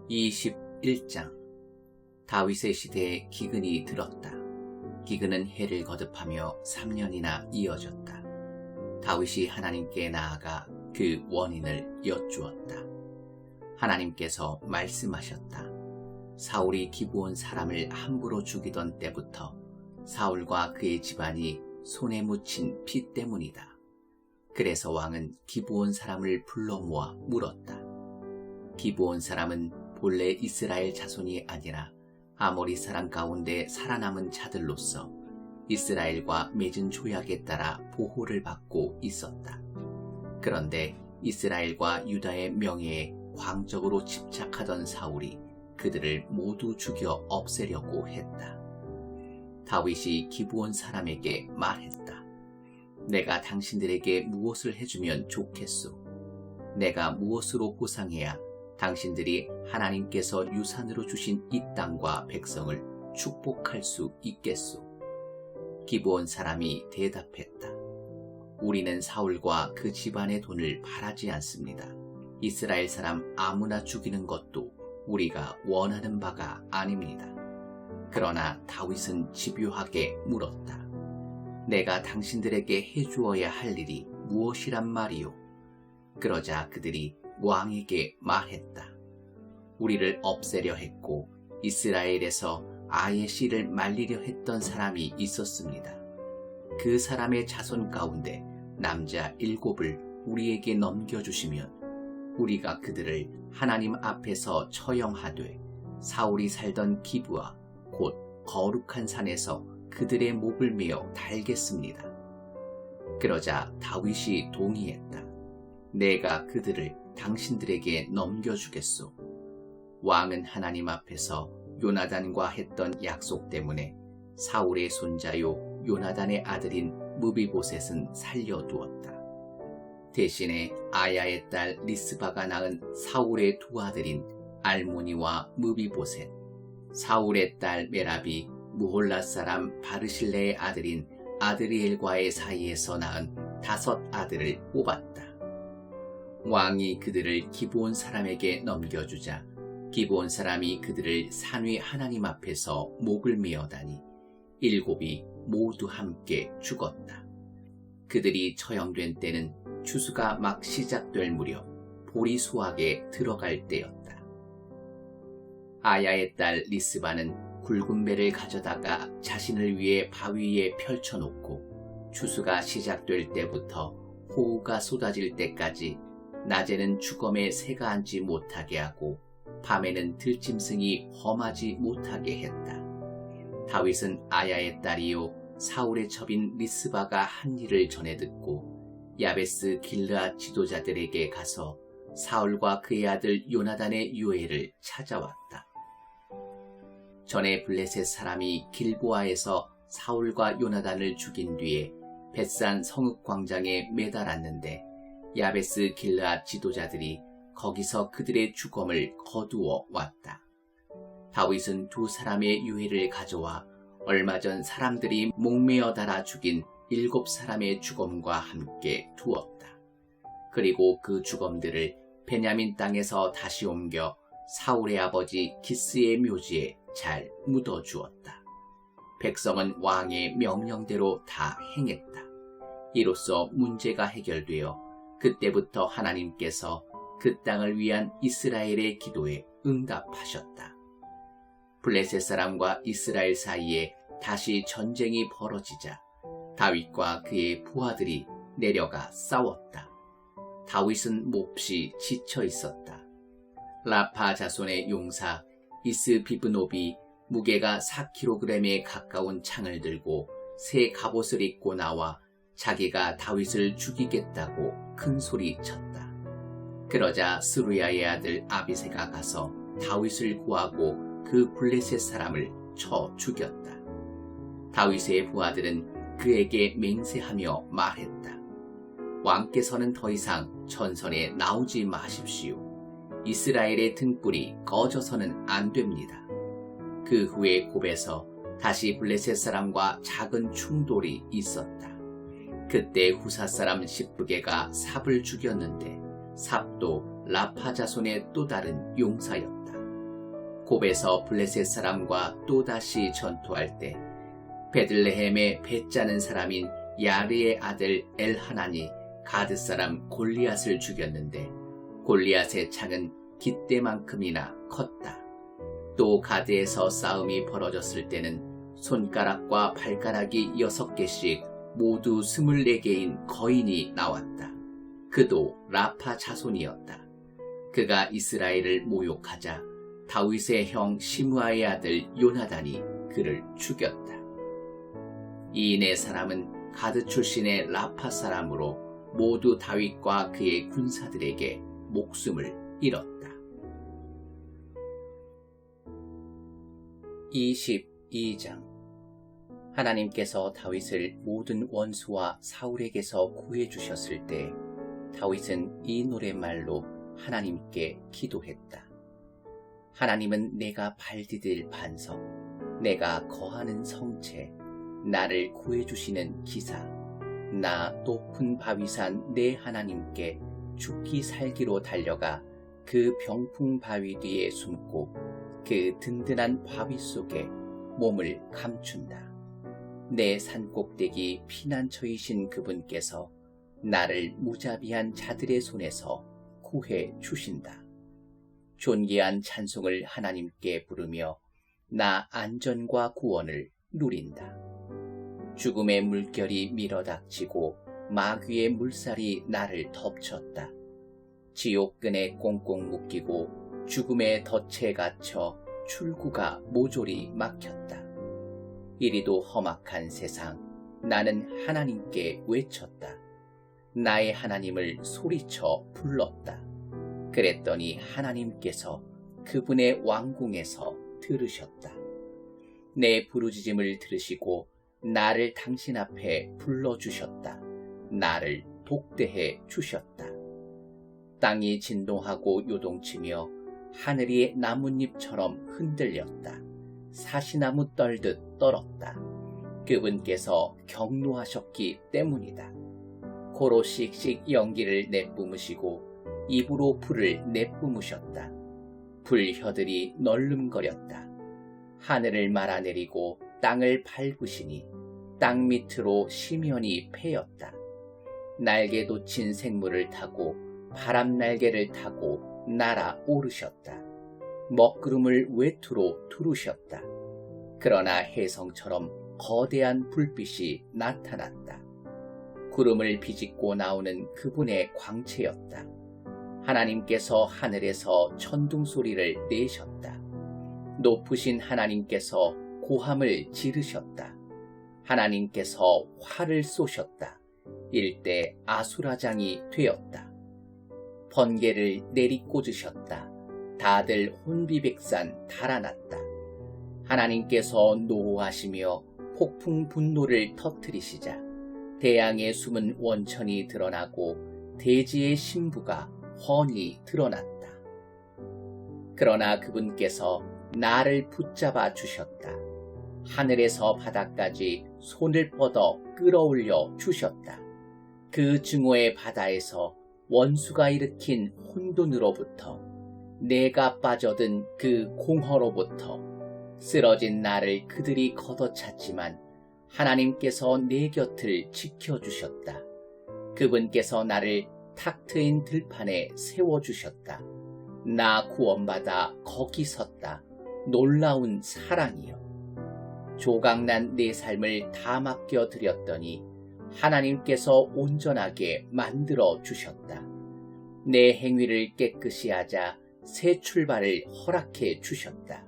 21장. 다윗의 시대에 기근이 들었다. 기근은 해를 거듭하며 3년이나 이어졌다. 다윗이 하나님께 나아가 그 원인을 여쭈었다. 하나님께서 말씀하셨다. 사울이 기브온 사람을 함부로 죽이던 때부터 사울과 그의 집안이 손에 묻힌 피 때문이다. 그래서 왕은 기브온 사람을 불러 모아 물었다. 기브온 사람은 본래 이스라엘 자손이 아니라 아모리 사람 가운데 살아남은 자들로서 이스라엘과 맺은 조약에 따라 보호를 받고 있었다. 그런데 이스라엘과 유다의 명예에 광적으로 집착하던 사울이 그들을 모두 죽여 없애려고 했다. 다윗이 기브온 사람에게 말했다. 내가 당신들에게 무엇을 해주면 좋겠소? 내가 무엇으로 보상해야 당신들이 하나님께서 유산으로 주신 이 땅과 백성을 축복할 수 있겠소? 기브온 사람이 대답했다. 우리는 사울과 그 집안의 돈을 바라지 않습니다. 이스라엘 사람 아무나 죽이는 것도 우리가 원하는 바가 아닙니다. 그러나 다윗은 집요하게 물었다. 내가 당신들에게 해주어야 할 일이 무엇이란 말이오? 그러자 그들이 왕에게 말했다. 우리를 없애려 했고 이스라엘에서 아의 씨를 말리려 했던 사람이 있었습니다. 그 사람의 자손 가운데 남자 7을 우리에게 넘겨주시면 우리가 그들을 하나님 앞에서 처형하되 사울이 살던 기브와 곧 거룩한 산에서 그들의 목을 메어 달겠습니다. 그러자 다윗이 동의했다. 내가 그들을 당신들에게 넘겨주겠소. 왕은 하나님 앞에서 요나단과 했던 약속 때문에 사울의 손자요 요나단의 아들인 무비보셋은 살려두었다. 대신에 아야의 딸 리스바가 낳은 사울의 두 아들인 알모니와 무비보셋, 사울의 딸 메랍이 무홀라 사람 바르실레의 아들인 아드리엘과의 사이에서 낳은 5 아들을 뽑았다. 왕이 그들을 기브온 사람에게 넘겨주자 기브온 사람이 그들을 산 위 하나님 앞에서 목을 메어다니 7이 모두 함께 죽었다. 그들이 처형된 때는 추수가 막 시작될 무렵 보리 수확에 들어갈 때였다. 아야의 딸 리스바는 굵은 배를 가져다가 자신을 위해 바위에 펼쳐놓고 추수가 시작될 때부터 호우가 쏟아질 때까지 낮에는 주검에 새가 앉지 못하게 하고 밤에는 들짐승이 험하지 못하게 했다. 다윗은 아야의 딸이요 사울의 첩인 리스바가 한 일을 전해 듣고 야베스 길르앗 지도자들에게 가서 사울과 그의 아들 요나단의 유해를 찾아왔다. 전에 블레셋 사람이 길보아에서 사울과 요나단을 죽인 뒤에 벳산 성읍 광장에 매달았는데 야베스 길르앗 지도자들이 거기서 그들의 주검을 거두어 왔다. 다윗은 2 사람의 유해를 가져와 얼마 전 사람들이 목매어 달아 죽인 7 사람의 주검과 함께 두었다. 그리고 그 주검들을 베냐민 땅에서 다시 옮겨 사울의 아버지 기스의 묘지에 잘 묻어주었다. 백성은 왕의 명령대로 다 행했다. 이로써 문제가 해결되어 그때부터 하나님께서 그 땅을 위한 이스라엘의 기도에 응답하셨다. 블레셋 사람과 이스라엘 사이에 다시 전쟁이 벌어지자 다윗과 그의 부하들이 내려가 싸웠다. 다윗은 몹시 지쳐 있었다. 라파 자손의 용사 이스비브노비 무게가 4kg에 가까운 창을 들고 새 갑옷을 입고 나와 자기가 다윗을 죽이겠다고 큰 소리 쳤다. 그러자 스루야의 아들 아비새가 가서 다윗을 구하고 그 블레셋 사람을 쳐 죽였다. 다윗의 부하들은 그에게 맹세하며 말했다. 왕께서는 더 이상 전선에 나오지 마십시오. 이스라엘의 등불이 꺼져서는 안 됩니다. 그 후에 곱에서 다시 블레셋 사람과 작은 충돌이 있었다. 그때 후사 사람 십부게가 삽을 죽였는데 삽도 라파 자손의 또 다른 용사였다. 곱에서 블레셋 사람과 또다시 전투할 때 베들레헴에 배 짜는 사람인 야르의 아들 엘하난이 가드 사람 골리앗을 죽였는데 골리앗의 창은 깃대만큼이나 컸다. 또 가드에서 싸움이 벌어졌을 때는 손가락과 발가락이 6개씩 모두 24개인 거인이 나왔다. 그도 라파 자손이었다. 그가 이스라엘을 모욕하자 다윗의 형 시므아의 아들 요나단이 그를 죽였다. 이 네 사람은 가드 출신의 라파 사람으로 모두 다윗과 그의 군사들에게 목숨을 잃었다. 22장. 하나님께서 다윗을 모든 원수와 사울에게서 구해주셨을 때 다윗은 이 노랫말로 하나님께 기도했다. 하나님은 내가 발디딜 반석, 내가 거하는 성체, 나를 구해주시는 기사, 나 높은 바위산 내 하나님께 죽기 살기로 달려가 그 병풍 바위 뒤에 숨고 그 든든한 바위 속에 몸을 감춘다. 내 산꼭대기 피난처이신 그분께서 나를 무자비한 자들의 손에서 구해 주신다. 존귀한 찬송을 하나님께 부르며 나 안전과 구원을 누린다. 죽음의 물결이 밀어닥치고 마귀의 물살이 나를 덮쳤다. 지옥끈에 꽁꽁 묶이고 죽음의 덫에 갇혀 출구가 모조리 막혔다. 이리도 험악한 세상, 나는 하나님께 외쳤다. 나의 하나님을 소리쳐 불렀다. 그랬더니 하나님께서 그분의 왕궁에서 들으셨다. 내 부르짖음을 들으시고 나를 당신 앞에 불러주셨다. 나를 복대해 주셨다. 땅이 진동하고 요동치며 하늘이 나뭇잎처럼 흔들렸다. 사시나무 떨듯 떨었다. 그분께서 경노하셨기 때문이다. 코로 씩씩 연기를 내뿜으시고 입으로 불을 내뿜으셨다. 불혀들이 널름거렸다. 하늘을 말아내리고 땅을 밟으시니 땅 밑으로 심연이 패였다. 날개 돋친 생물을 타고 바람 날개를 타고 날아오르셨다. 먹구름을 외투로 두르셨다. 그러나 혜성처럼 거대한 불빛이 나타났다. 구름을 비집고 나오는 그분의 광채였다. 하나님께서 하늘에서 천둥 소리를 내셨다. 높으신 하나님께서 고함을 지르셨다. 하나님께서 활을 쏘셨다. 일대 아수라장이 되었다. 번개를 내리꽂으셨다. 다들 혼비백산 달아났다. 하나님께서 노하시며 폭풍 분노를 터뜨리시자 대양의 숨은 원천이 드러나고 대지의 신부가 훤히 드러났다. 그러나 그분께서 나를 붙잡아 주셨다. 하늘에서 바다까지 손을 뻗어 끌어올려 주셨다. 그 증오의 바다에서 원수가 일으킨 혼돈으로부터 내가 빠져든 그 공허로부터 쓰러진 나를 그들이 걷어찼지만 하나님께서 내 곁을 지켜주셨다. 그분께서 나를 탁 트인 들판에 세워주셨다. 나 구원받아 거기 섰다. 놀라운 사랑이여. 조각난 내 삶을 다 맡겨드렸더니 하나님께서 온전하게 만들어 주셨다. 내 행위를 깨끗이 하자 새 출발을 허락해 주셨다.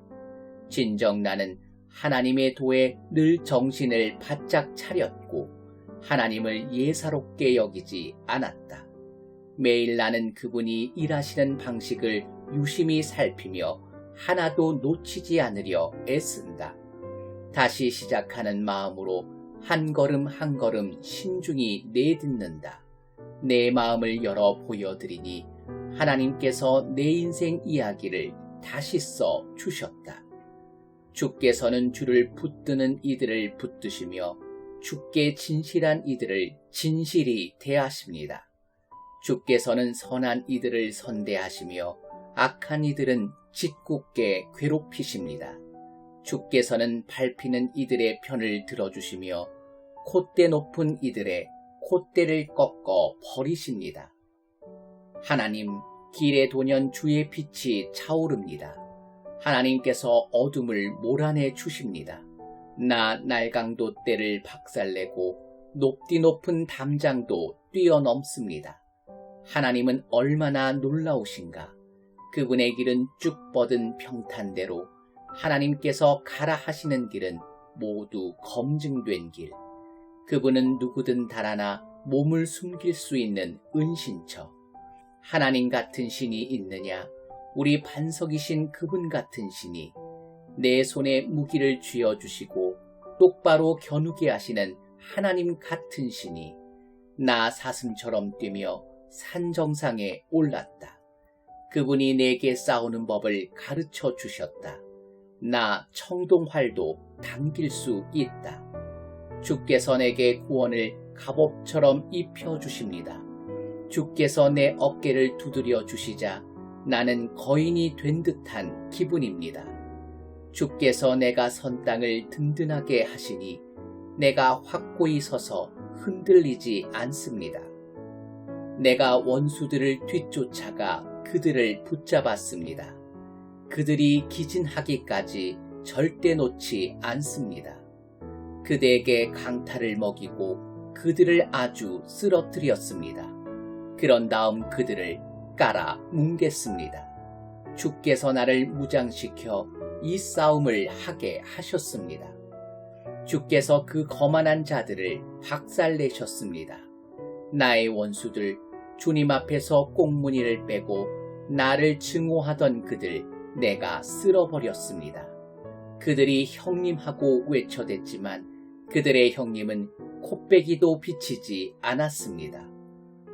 진정 나는 하나님의 도에 늘 정신을 바짝 차렸고 하나님을 예사롭게 여기지 않았다. 매일 나는 그분이 일하시는 방식을 유심히 살피며 하나도 놓치지 않으려 애쓴다. 다시 시작하는 마음으로 한 걸음 한 걸음 신중히 내딛는다. 내 마음을 열어 보여드리니 하나님께서 내 인생 이야기를 다시 써 주셨다. 주께서는 주를 붙드는 이들을 붙드시며 주께 진실한 이들을 진실히 대하십니다. 주께서는 선한 이들을 선대하시며 악한 이들은 짓궂게 괴롭히십니다. 주께서는 밟히는 이들의 편을 들어주시며 콧대 높은 이들의 콧대를 꺾어 버리십니다. 하나님, 길에 도년 주의 빛이 차오릅니다. 하나님께서 어둠을 몰아내 주십니다. 나 날강도 떼를 박살내고 높디 높은 담장도 뛰어넘습니다. 하나님은 얼마나 놀라우신가. 그분의 길은 쭉 뻗은 평탄대로 하나님께서 가라 하시는 길은 모두 검증된 길. 그분은 누구든 달아나 몸을 숨길 수 있는 은신처. 하나님 같은 신이 있느냐? 우리 반석이신 그분 같은 신이 내 손에 무기를 쥐어주시고 똑바로 겨누게 하시는 하나님 같은 신이 나 사슴처럼 뛰며 산 정상에 올랐다. 그분이 내게 싸우는 법을 가르쳐 주셨다. 나 청동활도 당길 수 있다. 주께서 내게 구원을 갑옷처럼 입혀주십니다. 주께서 내 어깨를 두드려 주시자 나는 거인이 된 듯한 기분입니다. 주께서 내가 선 땅을 든든하게 하시니 내가 확고히 서서 흔들리지 않습니다. 내가 원수들을 뒤쫓아가 그들을 붙잡았습니다. 그들이 기진하기까지 절대 놓지 않습니다. 그대에게 강탈을 먹이고 그들을 아주 쓰러뜨렸습니다. 그런 다음 그들을 깔아 뭉갰습니다. 주께서 나를 무장시켜 이 싸움을 하게 하셨습니다. 주께서 그 거만한 자들을 박살내셨습니다. 나의 원수들, 주님 앞에서 꽁무니를 빼고 나를 증오하던 그들 내가 쓸어버렸습니다. 그들이 형님하고 외쳐댔지만 그들의 형님은 콧배기도 비치지 않았습니다.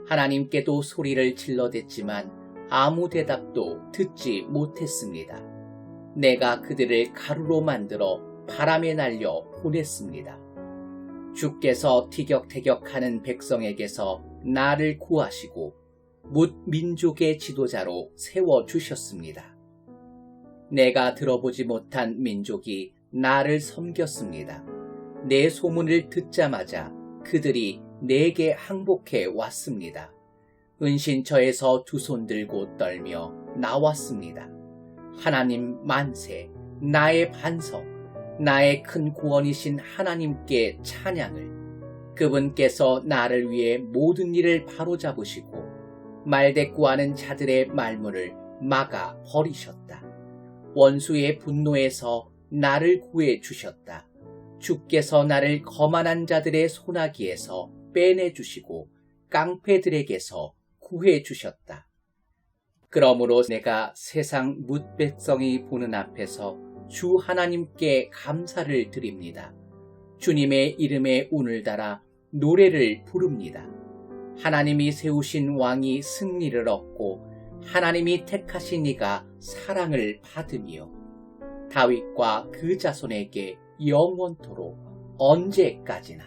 하나님께도 소리를 질러댔지만 아무 대답도 듣지 못했습니다. 내가 그들을 가루로 만들어 바람에 날려 보냈습니다. 주께서 티격태격하는 백성에게서 나를 구하시고 뭇 민족의 지도자로 세워주셨습니다. 내가 들어보지 못한 민족이 나를 섬겼습니다. 내 소문을 듣자마자 그들이 내게 항복해 왔습니다. 은신처에서 두 손 들고 떨며 나왔습니다. 하나님 만세, 나의 반석, 나의 큰 구원이신 하나님께 찬양을. 그분께서 나를 위해 모든 일을 바로잡으시고 말대꾸하는 자들의 말문을 막아 버리셨다. 원수의 분노에서 나를 구해 주셨다. 주께서 나를 거만한 자들의 소나기에서 빼내주시고 깡패들에게서 구해 주셨다. 그러므로 내가 세상 뭇 백성이 보는 앞에서 주 하나님께 감사를 드립니다. 주님의 이름에 운을 달아 노래를 부릅니다. 하나님이 세우신 왕이 승리를 얻고 하나님이 택하신 이가 사랑을 받으며 다윗과 그 자손에게 영원토록 언제까지나.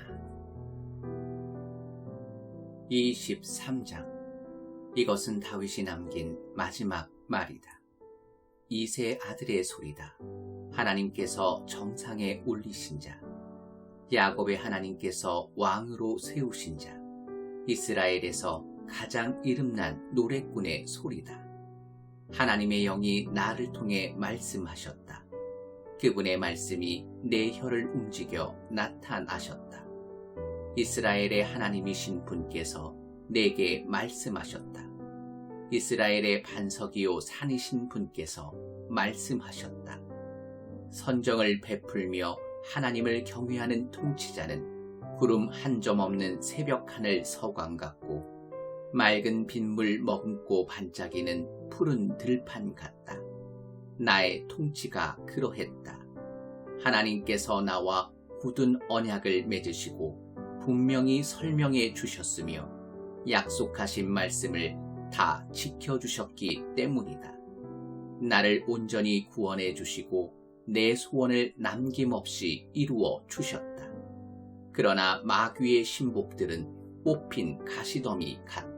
23장. 이것은 다윗이 남긴 마지막 말이다. 이세 아들의 소리다. 하나님께서 정상에 올리신 자, 야곱의 하나님께서 왕으로 세우신 자, 이스라엘에서 가장 이름난 노래꾼의 소리다. 하나님의 영이 나를 통해 말씀하셨다. 그분의 말씀이 내 혀를 움직여 나타나셨다. 이스라엘의 하나님이신 분께서 내게 말씀하셨다. 이스라엘의 반석이요 산이신 분께서 말씀하셨다. 선정을 베풀며 하나님을 경외하는 통치자는 구름 한 점 없는 새벽 하늘 서광 같고 맑은 빗물 머금고 반짝이는 푸른 들판 같다. 나의 통치가 그러했다. 하나님께서 나와 굳은 언약을 맺으시고 분명히 설명해 주셨으며 약속하신 말씀을 다 지켜주셨기 때문이다. 나를 온전히 구원해 주시고 내 소원을 남김없이 이루어 주셨다. 그러나 마귀의 신복들은 뽑힌 가시더미 같다.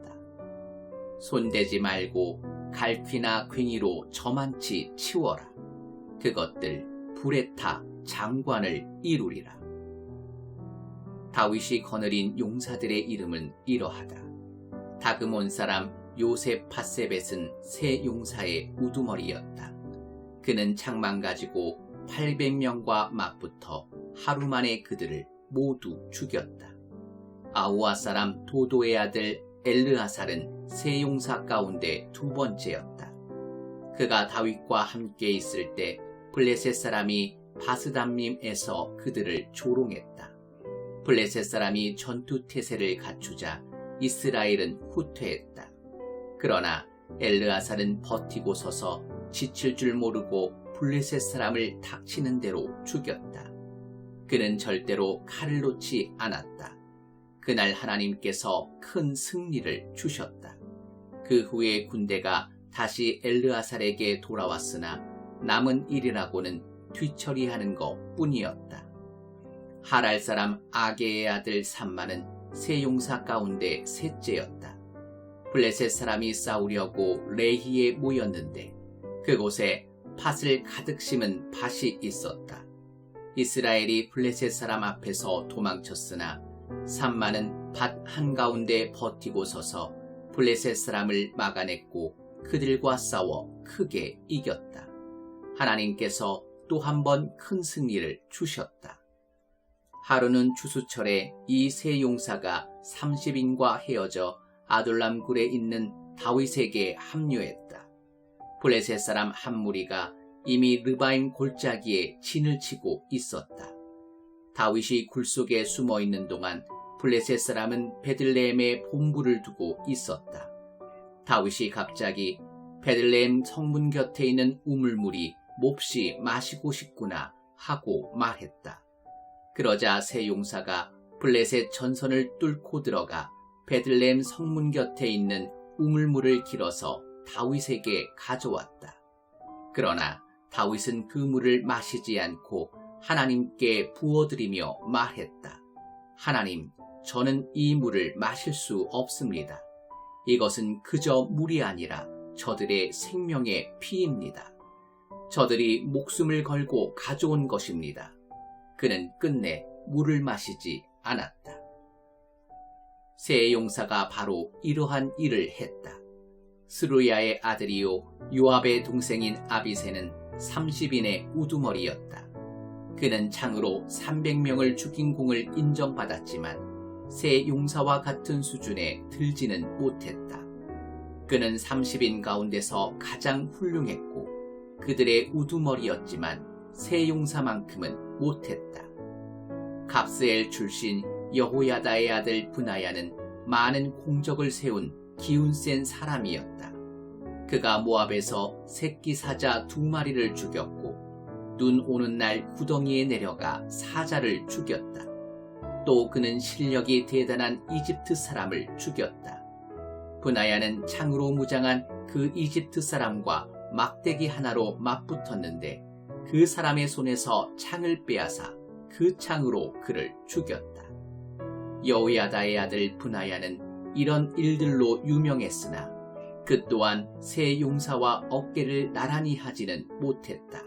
손대지 말고 갈퀴나 괭이로 저만치 치워라. 그것들 불에 타 장관을 이루리라. 다윗이 거느린 용사들의 이름은 이러하다. 다그몬 사람 요셉 바세벳은 세 용사의 우두머리였다. 그는 창만 가지고 800명과 맞붙어 하루 만에 그들을 모두 죽였다. 아우아 사람 도도의 아들 엘르아살은 세 용사 가운데 두 번째였다. 그가 다윗과 함께 있을 때 블레셋 사람이 바스담림에서 그들을 조롱했다. 블레셋 사람이 전투 태세를 갖추자 이스라엘은 후퇴했다. 그러나 엘르아살은 버티고 서서 지칠 줄 모르고 블레셋 사람을 닥치는 대로 죽였다. 그는 절대로 칼을 놓지 않았다. 그날 하나님께서 큰 승리를 주셨다. 그 후에 군대가 다시 엘르아살에게 돌아왔으나 남은 일이라고는 뒤처리하는 것 뿐이었다. 하랄 사람 아게의 아들 삼마는 세 용사 가운데 셋째였다. 블레셋 사람이 싸우려고 레히에 모였는데 그곳에 팥을 가득 심은 밭이 있었다. 이스라엘이 블레셋 사람 앞에서 도망쳤으나 삼마는 밭 한가운데 버티고 서서 블레셋 사람을 막아냈고 그들과 싸워 크게 이겼다. 하나님께서 또 한 번 큰 승리를 주셨다. 하루는 추수철에 이 세 용사가 30인과 헤어져 아둘람 굴에 있는 다윗에게 합류했다. 블레셋 사람 한 무리가 이미 르바임 골짜기에 진을 치고 있었다. 다윗이 굴 속에 숨어 있는 동안 블레셋 사람은 베들레헴에 본부를 두고 있었다. 다윗이 갑자기 베들레헴 성문 곁에 있는 우물물이 몹시 마시고 싶구나 하고 말했다. 그러자 세 용사가 블레셋 전선을 뚫고 들어가 베들레헴 성문 곁에 있는 우물물을 길어서 다윗에게 가져왔다. 그러나 다윗은 그 물을 마시지 않고 하나님께 부어드리며 말했다. 하나님, 저는 이 물을 마실 수 없습니다. 이것은 그저 물이 아니라 저들의 생명의 피입니다. 저들이 목숨을 걸고 가져온 것입니다. 그는 끝내 물을 마시지 않았다. 세 용사가 바로 이러한 일을 했다. 스루야의 아들이요 요압의 동생인 아비새는 30인의 우두머리였다. 그는 창으로 300명을 죽인 공을 인정받았지만 세 용사와 같은 수준에 들지는 못했다. 그는 30인 가운데서 가장 훌륭했고 그들의 우두머리였지만 세 용사만큼은 못했다. 갑스엘 출신 여호야다의 아들 브나야는 많은 공적을 세운 기운 센 사람이었다. 그가 모압에서 새끼 사자 2마리를 죽였고 눈 오는 날 구덩이에 내려가 사자를 죽였다. 또 그는 실력이 대단한 이집트 사람을 죽였다. 브나야는 창으로 무장한 그 이집트 사람과 막대기 하나로 맞붙었는데 그 사람의 손에서 창을 빼앗아 그 창으로 그를 죽였다. 여호야다의 아들 브나야는 이런 일들로 유명했으나 그 또한 세 용사와 어깨를 나란히 하지는 못했다.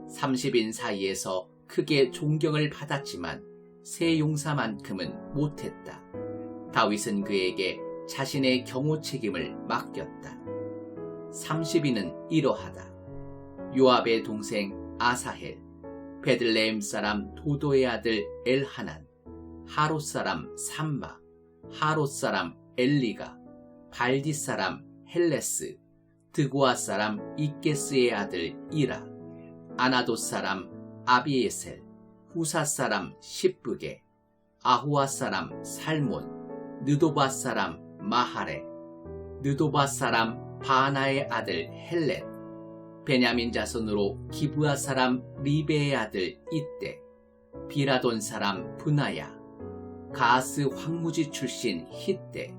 30인 사이에서 크게 존경을 받았지만 세 용사만큼은 못했다. 다윗은 그에게 자신의 경호 책임을 맡겼다. 30인은 이러하다. 요압의 동생 아사헬, 베들레헴 사람 도도의 아들 엘하난, 하롯 사람 삼마, 하롯 사람 엘리가, 발디 사람 헬레스, 드고아 사람 이게스의 아들 이라, 아나돗 사람 아비에셀, 후사 사람 십브게, 아후아 사람 살몬, 느도바 사람 마하레, 느도바 사람 바나의 아들 헬렛, 베냐민 자손으로 기브아 사람 리베의 아들 이떼, 비라돈 사람 브나야, 가스 황무지 출신 히떼,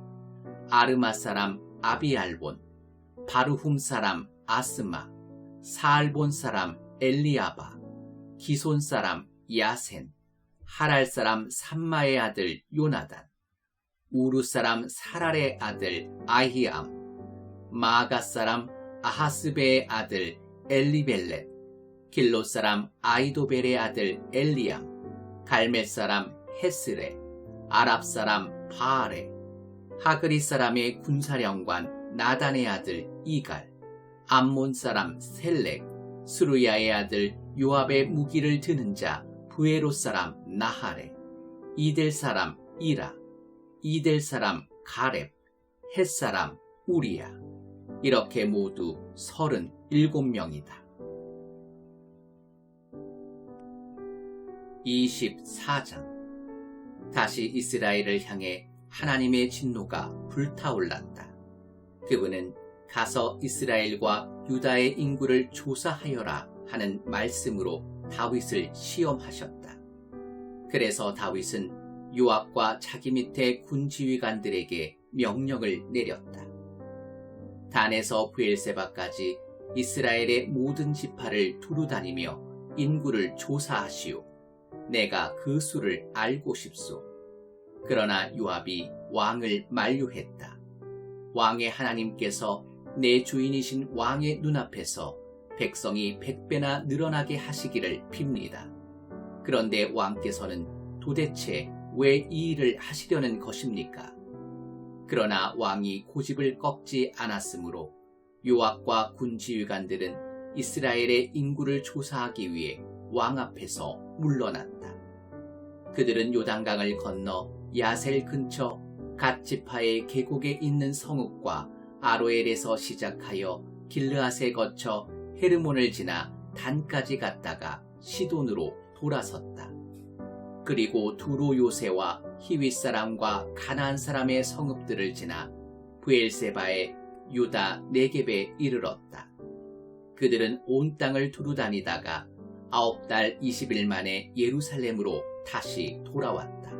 아르마 사람 아비알본, 바르훔 사람 아스마, 사알본 사람 엘리아바, 기손 사람 야센, 하랄 사람 삼마의 아들 요나단, 우루 사람 사랄의 아들 아히암, 마아가 사람 아하스베의 아들 엘리벨렛, 길롯 사람 아이도벨의 아들 엘리암, 갈멜 사람 헤스레, 아랍 사람 바알레, 하그리 사람의 군사령관 나단의 아들 이갈, 암몬 사람 셀렉, 스루야의 아들 요압의 무기를 드는 자 부에롯 사람 나하레, 이델 사람 이라, 이델 사람 가렙, 헷 사람 우리야. 이렇게 모두 37명이다. 24장. 다시 이스라엘을 향해 하나님의 진노가 불타올랐다. 그분은 가서 이스라엘과 유다의 인구를 조사하여라 하는 말씀으로 다윗을 시험하셨다. 그래서 다윗은 요압과 자기 밑에 군지휘관들에게 명령을 내렸다. 단에서 브엘세바까지 이스라엘의 모든 지파를 두루다니며 인구를 조사하시오. 내가 그 수를 알고 싶소. 그러나 요압이 왕을 만류했다. 왕의 하나님께서 내 주인이신 왕의 눈앞에서 백성이 100배나 늘어나게 하시기를 빕니다. 그런데 왕께서는 도대체 왜 이 일을 하시려는 것입니까? 그러나 왕이 고집을 꺾지 않았으므로 요압과 군지휘관들은 이스라엘의 인구를 조사하기 위해 왕 앞에서 물러났다. 그들은 요단강을 건너 야셀 근처 갓 지파의 계곡에 있는 성읍과 아로엘에서 시작하여 길르앗에 거쳐 헤르몬을 지나 단까지 갔다가 시돈으로 돌아섰다. 그리고 두로 요새와 히윗 사람과 가나안 사람의 성읍들을 지나 브엘세바의 유다 네겝에 이르렀다. 그들은 온 땅을 두루 다니다가 9달 20일 만에 예루살렘으로 다시 돌아왔다.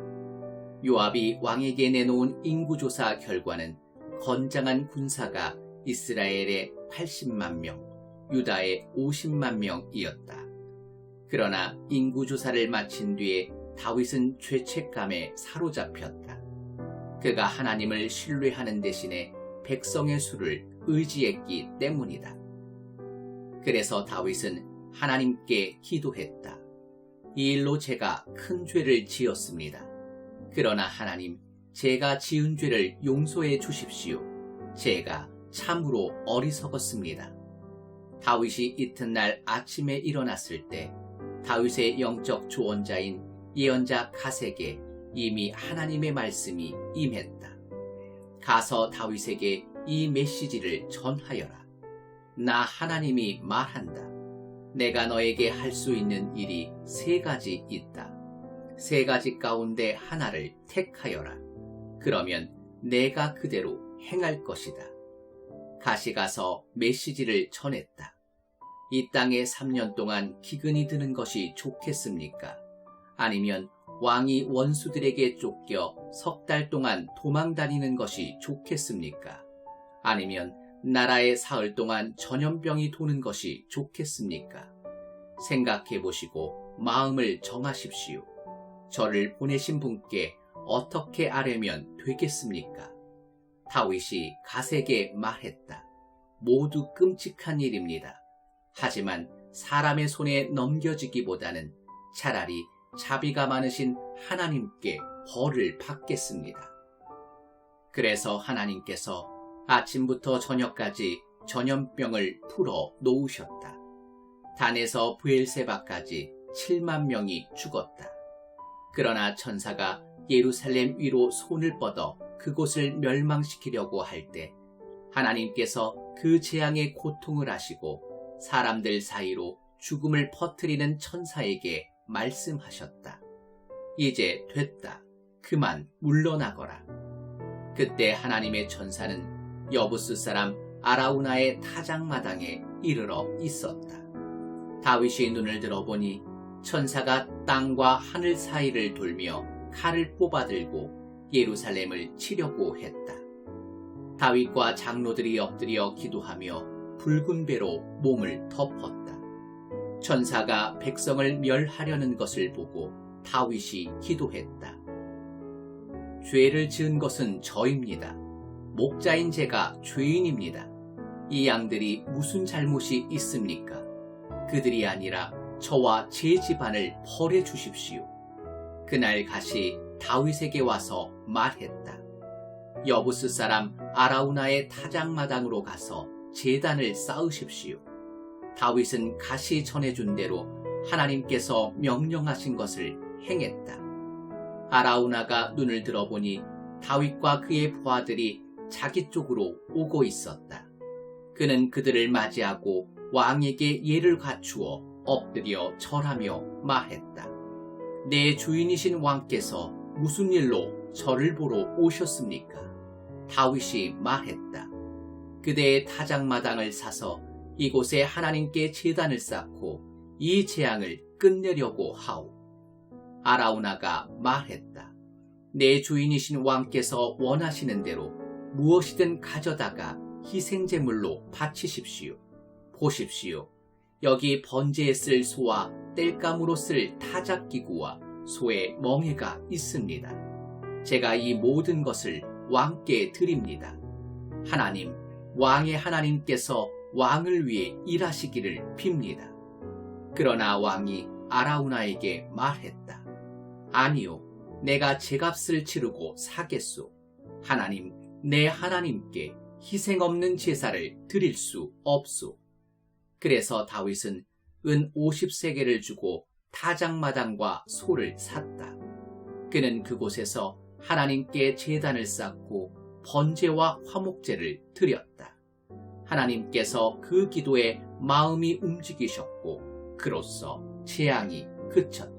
요압이 왕에게 내놓은 인구조사 결과는 건장한 군사가 이스라엘의 80만 명, 유다의 50만 명이었다. 그러나 인구조사를 마친 뒤에 다윗은 죄책감에 사로잡혔다. 그가 하나님을 신뢰하는 대신에 백성의 수를 의지했기 때문이다. 그래서 다윗은 하나님께 기도했다. 이 일로 제가 큰 죄를 지었습니다. 그러나 하나님, 제가 지은 죄를 용서해 주십시오. 제가 참으로 어리석었습니다. 다윗이 이튿날 아침에 일어났을 때 다윗의 영적 조언자인 예언자 가세에게 이미 하나님의 말씀이 임했다. 가서 다윗에게 이 메시지를 전하여라. 나 하나님이 말한다. 내가 너에게 할 수 있는 일이 3가지 있다. 3가지 가운데 하나를 택하여라. 그러면 내가 그대로 행할 것이다. 가시 가서 메시지를 전했다. 이 땅에 3년 동안 기근이 드는 것이 좋겠습니까? 아니면 왕이 원수들에게 쫓겨 3달 동안 도망다니는 것이 좋겠습니까? 아니면 나라에 사흘 동안 전염병이 도는 것이 좋겠습니까? 생각해 보시고 마음을 정하십시오. 저를 보내신 분께 어떻게 아뢰면 되겠습니까? 다윗이 가세에게 말했다. 모두 끔찍한 일입니다. 하지만 사람의 손에 넘겨지기보다는 차라리 자비가 많으신 하나님께 벌을 받겠습니다. 그래서 하나님께서 아침부터 저녁까지 전염병을 풀어 놓으셨다. 단에서 브엘세바까지 7만 명이 죽었다. 그러나 천사가 예루살렘 위로 손을 뻗어 그곳을 멸망시키려고 할 때 하나님께서 그 재앙의 고통을 아시고 사람들 사이로 죽음을 퍼뜨리는 천사에게 말씀하셨다. 이제 됐다. 그만 물러나거라. 그때 하나님의 천사는 여부스 사람 아라우나의 타작마당에 이르러 있었다. 다윗이 눈을 들어보니 천사가 땅과 하늘 사이를 돌며 칼을 뽑아들고 예루살렘을 치려고 했다. 다윗과 장로들이 엎드려 기도하며 붉은 배로 몸을 덮었다. 천사가 백성을 멸하려는 것을 보고 다윗이 기도했다. 죄를 지은 것은 저입니다. 목자인 제가 죄인입니다. 이 양들이 무슨 잘못이 있습니까? 그들이 아니라 저와 제 집안을 벌해 주십시오. 그날 갓이 다윗에게 와서 말했다. 여부스 사람 아라우나의 타작마당으로 가서 제단을 쌓으십시오. 다윗은 갓이 전해준 대로 하나님께서 명령하신 것을 행했다. 아라우나가 눈을 들어보니 다윗과 그의 부하들이 자기 쪽으로 오고 있었다. 그는 그들을 맞이하고 왕에게 예를 갖추어 엎드려 절하며 말했다. 내 주인이신 왕께서 무슨 일로 저를 보러 오셨습니까? 다윗이 말했다. 그대의 타작마당을 사서 이곳에 하나님께 제단을 쌓고 이 재앙을 끝내려고 하오. 아라우나가 말했다. 내 주인이신 왕께서 원하시는 대로 무엇이든 가져다가 희생제물로 바치십시오. 보십시오. 여기 번제에 쓸 소와 땔감으로 쓸 타작기구와 소의 멍에가 있습니다. 제가 이 모든 것을 왕께 드립니다. 하나님, 왕의 하나님께서 왕을 위해 일하시기를 빕니다. 그러나 왕이 아라우나에게 말했다. 아니요, 내가 제값을 치르고 사겠소. 하나님, 내 하나님께 희생 없는 제사를 드릴 수 없소. 그래서 다윗은 은 50세겔을 주고 타작마당과 소를 샀다. 그는 그곳에서 하나님께 제단을 쌓고 번제와 화목제를 드렸다. 하나님께서 그 기도에 마음이 움직이셨고 그로써 재앙이 그쳤다.